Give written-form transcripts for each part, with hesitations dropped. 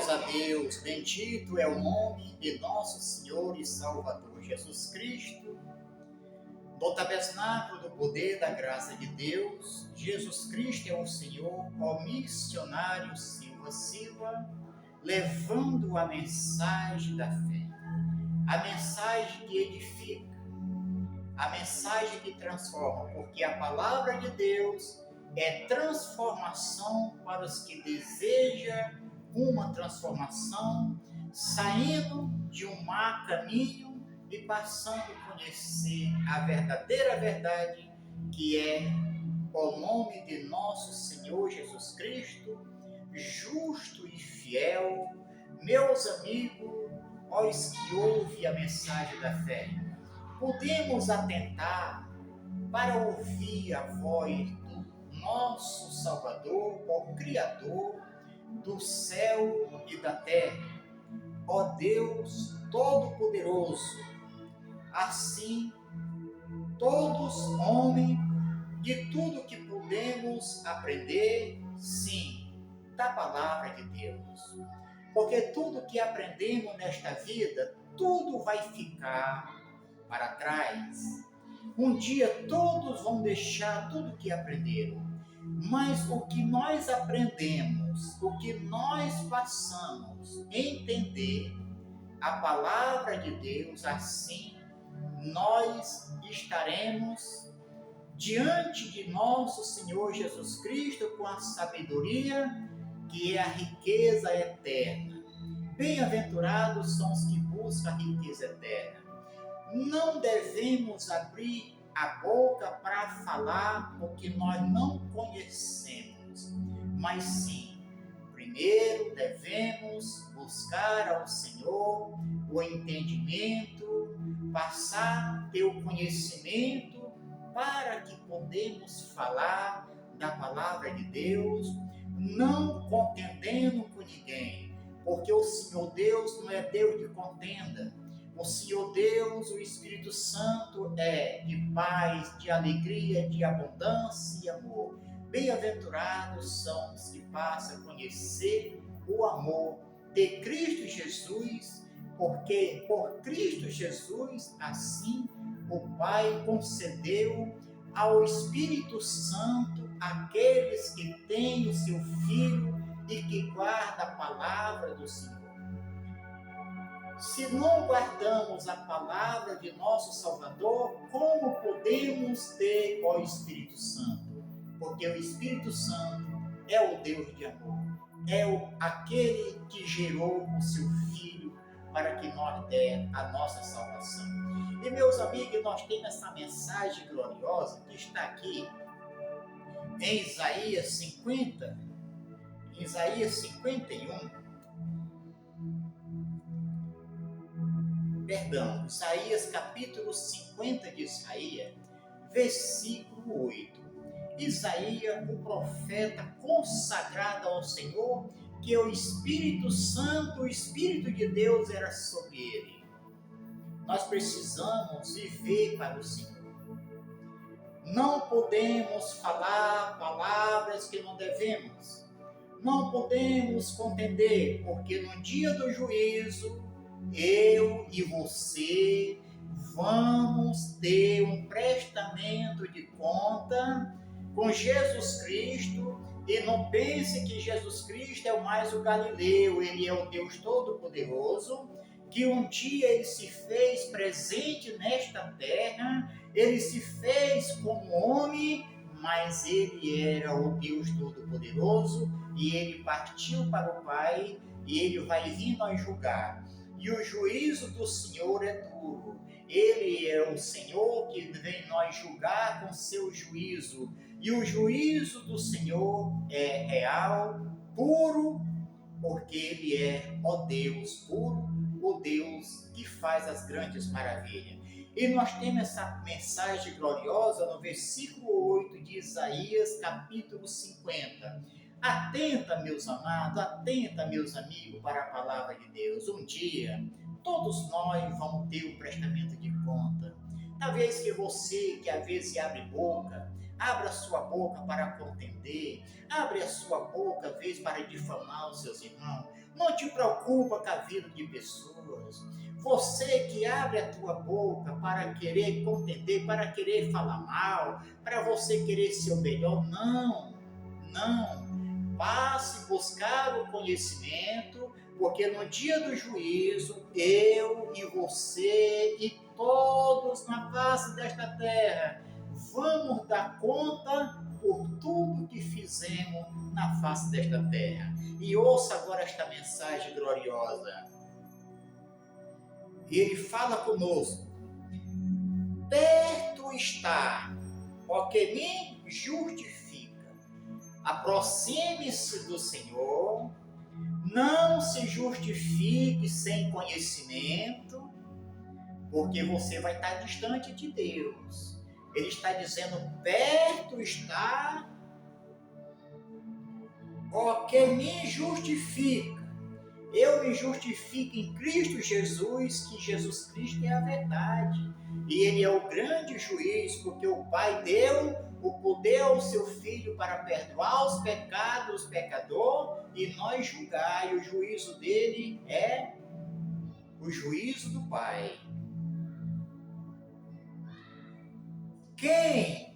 Glórias a Deus, bendito é o nome de nosso Senhor e Salvador Jesus Cristo. No tabernáculo do poder da graça de Deus, Jesus Cristo é o Senhor, ó missionário Silva, levando a mensagem da fé, a mensagem que edifica, a mensagem que transforma, porque a palavra de Deus é transformação para os que desejam uma transformação, saindo de um má caminho e passando a conhecer a verdadeira verdade, que é o nome de nosso Senhor Jesus Cristo, justo e fiel. Meus amigos, os que ouvem a mensagem da fé, podemos atentar para ouvir a voz do nosso Salvador, o Criador do céu e da terra, ó Deus Todo-Poderoso. Assim, todos homens, de tudo que podemos aprender, sim, da palavra de Deus. Porque tudo que aprendemos nesta vida, tudo vai ficar para trás. Um dia todos vão deixar tudo que aprenderam. Mas o que nós aprendemos, o que nós passamos a entender a palavra de Deus, assim nós estaremos diante de nosso Senhor Jesus Cristo com a sabedoria que é a riqueza eterna. Bem-aventurados são os que buscam a riqueza eterna. Não devemos abrir a boca para falar o que nós não conhecemos, mas sim, primeiro devemos buscar ao Senhor o entendimento, passar a ter o conhecimento para que podemos falar da palavra de Deus, não contendendo com ninguém, porque o Senhor Deus não é Deus de contenda. O Senhor Deus, o Espírito Santo, é de paz, de alegria, de abundância e amor. Bem-aventurados são os que passam a conhecer o amor de Cristo Jesus, porque por Cristo Jesus, assim, o Pai concedeu ao Espírito Santo aqueles que têm o seu Filho e que guardam a palavra do Senhor. Se não guardamos a palavra de nosso Salvador, como podemos ter o Espírito Santo? Porque o Espírito Santo é o Deus de amor, é aquele que gerou o seu Filho para que nós dê a nossa salvação. E meus amigos, nós temos essa mensagem gloriosa que está aqui em Isaías 50, Isaías 51, Isaías capítulo 50 de Isaías, versículo 8. Isaías, o profeta consagrado ao Senhor, que o Espírito Santo, o Espírito de Deus era sobre ele. Nós precisamos viver para o Senhor. Não podemos falar palavras que não devemos. Não podemos contender, porque no dia do juízo, eu e você vamos ter um prestamento de conta com Jesus Cristo. E não pense que Jesus Cristo é o mais o Galileu, ele é o Deus Todo-Poderoso, que um dia ele se fez presente nesta terra, ele se fez como homem, mas ele era o Deus Todo-Poderoso e ele partiu para o Pai e ele vai vir nos julgar. E o juízo do Senhor é duro. Ele é o Senhor que vem nós julgar com seu juízo. E o juízo do Senhor é real, puro, porque Ele é o Deus puro, o Deus que faz as grandes maravilhas. E nós temos essa mensagem gloriosa no versículo 8 de Isaías, capítulo 50. Atenta, meus amados, atenta, meus amigos, para a palavra de Deus. Um dia, todos nós vamos ter um prestamento de conta. Talvez que você, que às vezes abre boca, abra sua boca para contender, abre a sua boca, às vezes, para difamar os seus irmãos. Não te preocupa com a vida de pessoas. Você que abre a tua boca para querer contender, para querer falar mal, para você querer ser o melhor, não. Passe a buscar o conhecimento, porque no dia do juízo, eu e você e todos na face desta terra vamos dar conta por tudo que fizemos na face desta terra. E ouça agora esta mensagem gloriosa. Ele fala conosco: perto está o que me justifica. Aproxime-se do Senhor, não se justifique sem conhecimento, porque você vai estar distante de Deus. Ele está dizendo: perto está o que me justifica. Eu me justifico em Cristo Jesus, que Jesus Cristo é a verdade. E Ele é o grande juiz, porque o Pai deu o poder ao seu Filho para perdoar os pecados dos pecadores e nós julgar. E o juízo dele é o juízo do Pai. Quem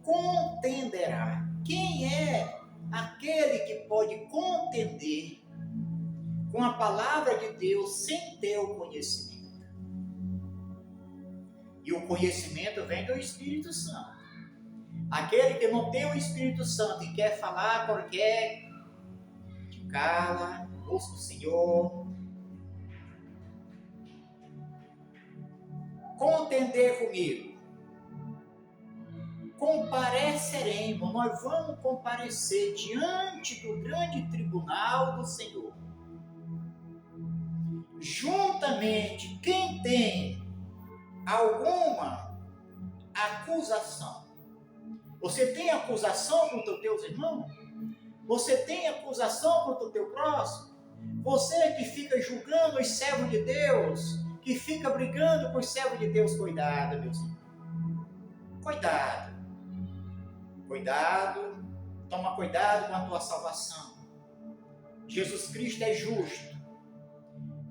contenderá? Quem é aquele que pode contender com a palavra de Deus sem ter o conhecimento? E o conhecimento vem do Espírito Santo. Aquele que não tem o Espírito Santo e quer falar qualquer, te cala, busca o Senhor. Contender comigo. Compareceremos, nós vamos comparecer diante do grande tribunal do Senhor. Juntamente, quem tem alguma acusação. Você tem acusação contra os teus irmãos? Você tem acusação contra o teu próximo? Você que fica julgando os servos de Deus, que fica brigando com os servos de Deus, cuidado, meus irmãos. Cuidado, toma cuidado com a tua salvação. Jesus Cristo é justo.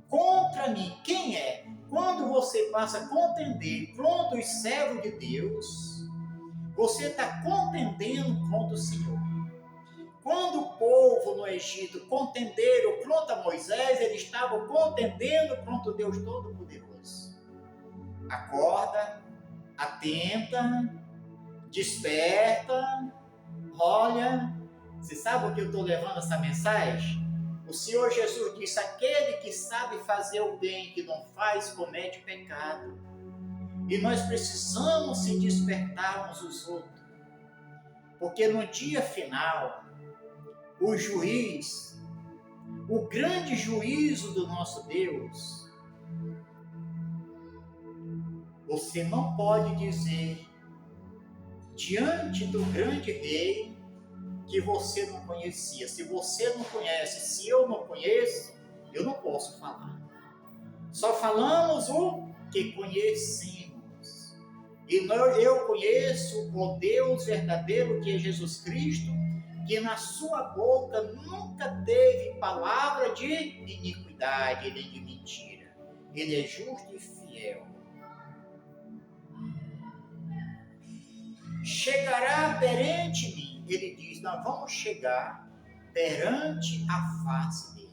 Contra mim, quem é? Quando você passa a contender contra os servos de Deus, você está contendendo contra o Senhor. Quando o povo no Egito contenderam contra Moisés, eles estavam contendendo contra o Deus Todo-Poderoso. Acorda, atenta, desperta, olha. Você sabe o que eu estou levando essa mensagem? O Senhor Jesus disse: aquele que sabe fazer o bem, que não faz, comete pecado. E nós precisamos se despertar uns os outros. Porque no dia final, o juiz, o grande juízo do nosso Deus, você não pode dizer diante do grande rei que você não conhecia. Se você não conhece, se eu não conheço, eu não posso falar. Só falamos o que conhecemos. E eu conheço o Deus verdadeiro, que é Jesus Cristo, que na sua boca nunca teve palavra de iniquidade nem de mentira. Ele é justo e fiel. Chegará perante mim. Ele diz: nós vamos chegar perante a face dele.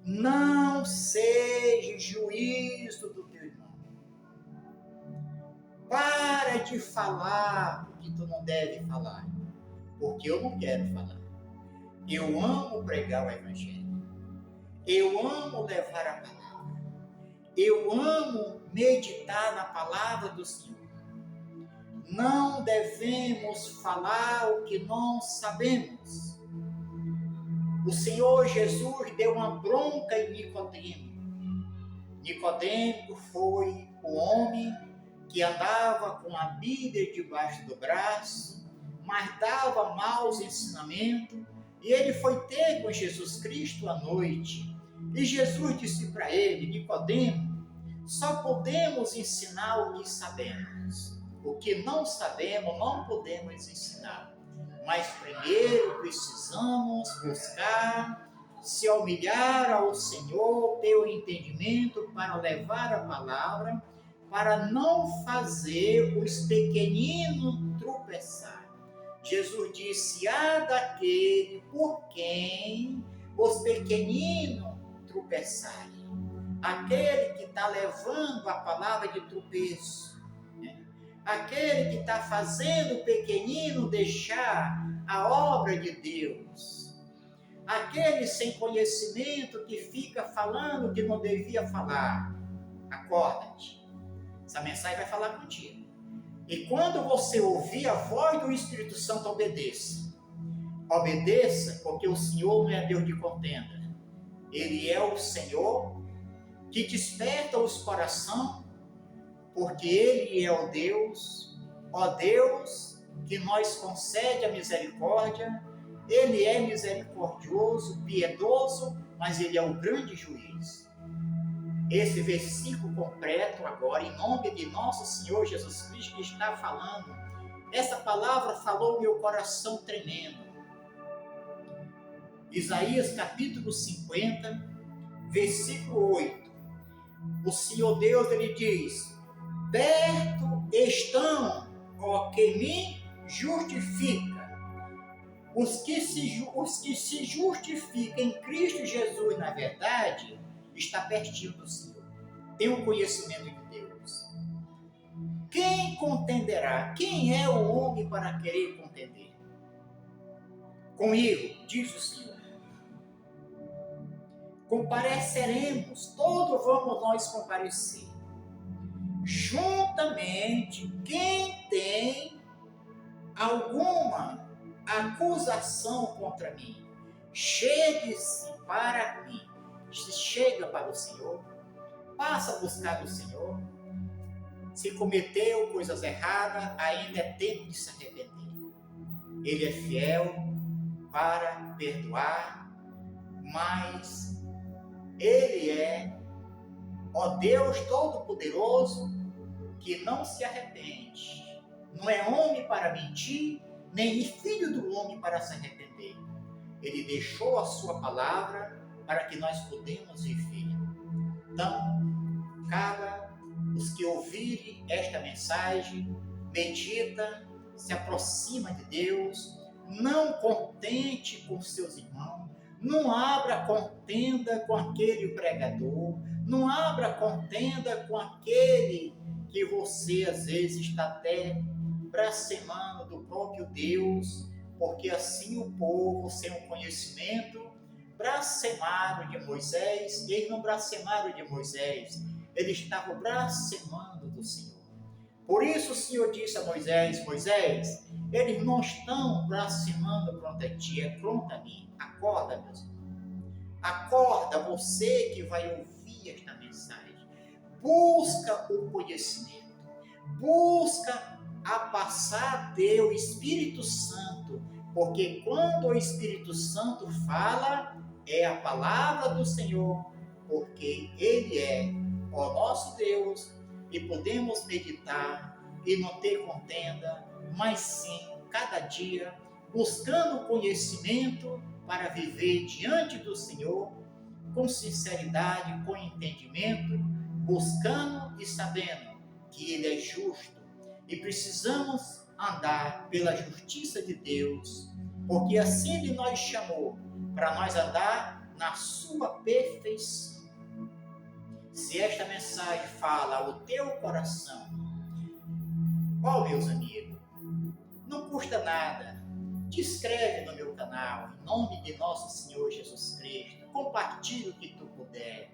Não seja juízo do teu irmão. Para de falar o que tu não deve falar, porque eu não quero falar. Eu amo pregar o Evangelho. Eu amo levar a palavra. Eu amo meditar na palavra do Senhor. Não devemos falar o que não sabemos. O Senhor Jesus deu uma bronca em Nicodemo. Nicodemo foi o homem que andava com a Bíblia debaixo do braço, mas dava maus ensinamentos, e ele foi ter com Jesus Cristo à noite. E Jesus disse para ele: Nicodemo, só podemos ensinar o que sabemos. O que não sabemos, não podemos ensinar. Mas primeiro precisamos buscar se humilhar ao Senhor, ter o entendimento para levar a palavra, para não fazer os pequeninos tropeçar. Jesus disse: há daquele por quem os pequeninos tropeçarem. Aquele que está levando a palavra de tropeço, né? Aquele que está fazendo o pequenino deixar a obra de Deus. Aquele sem conhecimento que fica falando que não devia falar. Acorda-te. Essa mensagem vai falar contigo. E quando você ouvir a voz do Espírito Santo, obedeça. Obedeça, porque o Senhor não é Deus de contenda. Ele é o Senhor que desperta os corações, porque Ele é o Deus, ó Deus, que nos concede a misericórdia. Ele é misericordioso, piedoso, mas Ele é o grande juiz. Esse versículo completo agora, em nome de nosso Senhor Jesus Cristo, que está falando, essa palavra falou meu coração tremendo. Isaías capítulo 50, versículo 8. O Senhor Deus, Ele diz: perto estão, ó, que me justifica. Os que se justificam em Cristo Jesus, na verdade, está pertinho do Senhor. Tem o conhecimento de Deus. Quem contenderá? Quem é o homem para querer contender? Comigo, diz o Senhor. Compareceremos, todos vamos nós comparecer. Juntamente, quem tem alguma acusação contra mim, chegue-se para mim. Se chega para o Senhor, passa a buscar o Senhor. Se cometeu coisas erradas, ainda é tempo de se arrepender. Ele é fiel para perdoar, mas Ele é, ó Deus Todo-Poderoso, que não se arrepende. Não é homem para mentir, nem filho do homem para se arrepender. Ele deixou a sua palavra para que nós podemos viver. Então, cabe os que ouvirem esta mensagem, medita, se aproxima de Deus, não contente com seus irmãos, não abra contenda com aquele pregador, não abra contenda com aquele que você às vezes está até blasfemando do próprio Deus, porque assim o povo, sem o conhecimento, blasfemaram de Moisés. Eles não blasfemaram de Moisés, eles estavam blasfemando do Senhor. Por isso o Senhor disse a Moisés: Moisés, eles não estão blasfemando contra ti, é contra mim. Acorda, meus irmãos. Acorda, você que vai ouvir esta mensagem. Busca o conhecimento. Busca a passar teu Espírito Santo. Porque quando o Espírito Santo fala, é a palavra do Senhor. Porque Ele é o nosso Deus. E podemos meditar e não ter contenda, mas sim, cada dia, buscando conhecimento para viver diante do Senhor, com sinceridade, com entendimento, buscando e sabendo que Ele é justo. E precisamos andar pela justiça de Deus, porque assim Ele nos chamou, para nós andar na sua perfeição. Se esta mensagem fala ao teu coração, ó meus amigos, não custa nada, te inscreve no meu canal, em nome de nosso Senhor Jesus Cristo, compartilhe o que tu puder,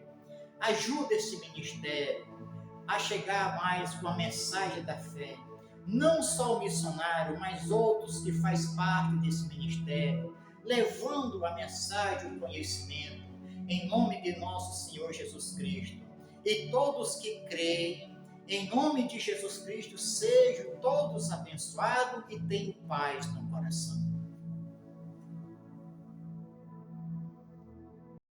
ajuda esse ministério a chegar mais com a mensagem da fé, não só o missionário, mas outros que faz parte desse ministério, levando a mensagem, o conhecimento, em nome de nosso Senhor Jesus Cristo. E todos que creem, em nome de Jesus Cristo, sejam todos abençoados e tenham paz no coração.